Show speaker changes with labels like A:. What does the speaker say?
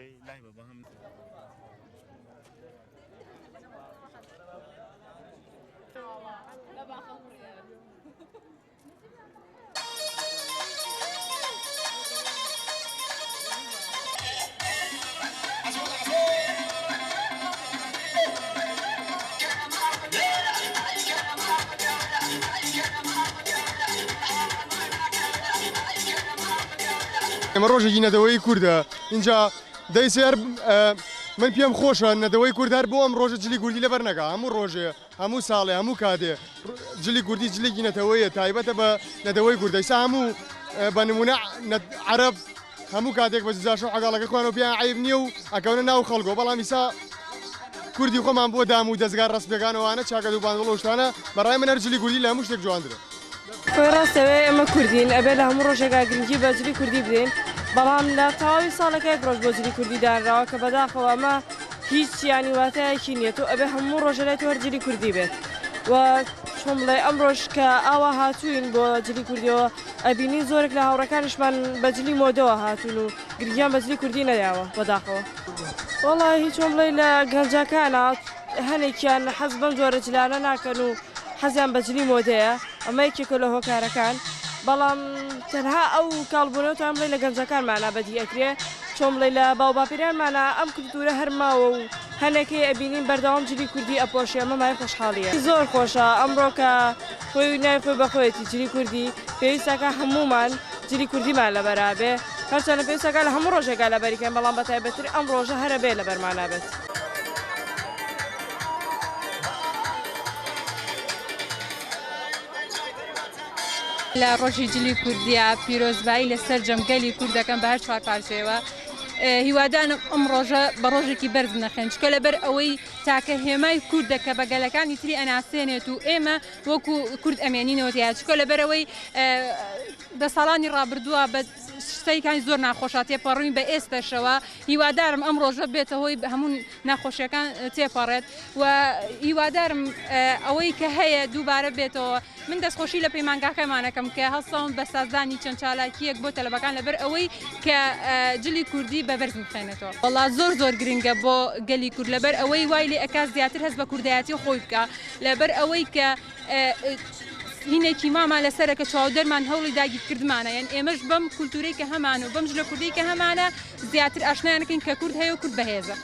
A: لای بە بەهم
B: ئێمە ڕۆژێکی نەدەوەی کووردە اینجا دەیسێر من پێم خۆشە نەدەوەی کوردار بۆ ئەم ڕۆژە جلی کوردی لەبەر نەکە هەموو ڕۆژێ هەموو ساڵێ هەموو کاتێ جلی کوردی جلێکی نەتەوەیە تایبەتە بە نەدەوەی کوردە ئێستا هەموو بە نمونە عەرەب هەموو کاتێک بە جوزاشە عەگاڵەکە خوانەوە پێیان عەیب نییە و ئەکەونە ناو خەڵکۆ بەڵام ئیسا کوردی خۆمان بۆ دام و دەستگا ڕستپێکانەوەوانە چاکە و باندڵ و شتانە بەڕای من هەر جلی کوردی لە هەموو شتێک جوانترە
C: خۆی ڕاستەوێ ئەمە کوردین ئەبێ لە هەموو ڕۆژێکا گرنگی بە جلی کوردی بدەین بەڵام لە تەواوی ساڵەکە یەک ڕۆژ بۆ جلی کوردی دانراوە کە بەداخەوە ئەمە هیچ یانی واتایەکی نییە تۆ ئەبێ هەموو ڕۆژە لای تۆ هەر جلی کوردی بێت و چۆن بڵێ ئەم ڕۆژ کە ئاوا هاتوین بۆ جلی کوردیەوە ئەبینی زۆرێک لە هاوڕەکانیشمان بە جلی مۆدەوە هاتوون و گرنگیان بە جلی کوردی نەداوە بەداخەوە وەڵی هیچ چۆن بڵێ لە گەنجەکانە هەنێکیان حەز بەم جۆرە جلانە ناکەن و حەزیان بە جلی مۆدەیە ئەمە یەکێکە لە هۆکارەکان بەڵام تەنها ئەو کاڵبوونەوەتان بڵێ لە گەنجەکانمانە بەدی ئەکرێ چۆن بڵێ لە باوباپیرانمانە ئەم کولتورە هەرماوە و هەنێکی ئەبینین بەردەوام جلی کوردی ئەپۆشی ئەمە مای خۆشحاڵیە زۆر خۆشە ئەمڕۆ کە خۆی نای خۆی بەخۆیەتی جلی کوردی پێویستەکە هەمومان جلی کوردیمان لەبەرابێ هەرچەنە پێویستەکە لە هەموو ڕۆژێکا لەبەریکەن بەڵام بەتایبەتر ئەم ڕۆژە هەرە بێ لەبەرمانابێت
D: لە ڕۆژی جلی کوردیە پیرۆزبایی لەسەر جەمگەلی کوردەکەم بە هەر چوار پارچەوە هیوادانم ئەم ڕۆژە بە ڕۆژێکی بەرز نەخێن چکە لەبەر ئەوەی تاکە هێمای کوردەکە بە گەلەکانی تری ئەناسێنێت و ئێمە وەکو کورد ئەمێنینەوەتیا چکە لەبەرەوەی دە ساڵانی ڕابردووە بە شتەیەکانی زۆر ناخۆشە تێپەڕووین بە ئێستاشەوە هیوادارم ئەم ڕۆژە بێتە هۆی هەموو ناخۆشیەکان تێپەڕێت و هیوادارم ئەوەی کە هەیە دووبارە بێتەوە من دەستخۆشی لە پەیمانگاکەمانەکەم کە هەڵسەم بە سازدانی چەند چالاکیەک بۆ تەلەبەکان لەبەر ئەوەی کە جلی کوردی بەبەرز بخێنێتەوە وەڵا زۆر گرنگە بۆ گەلی کورد لەبەر ئەوەی وای لێ ئەکا زیاتر هەست بە کوردایەتی خۆی بکە لەبەر ئەوەی کە هینێکی مامان لەسەرە کە چاودەرمان هەوڵی داگیرکردمانە یان ئێمەش بەم کولتورەی کە هەمان و بەم ژلە کوردی کە هەمانە زیاتر ئاشنایانەکەین کە کورد هەیە و کورد بەهێزە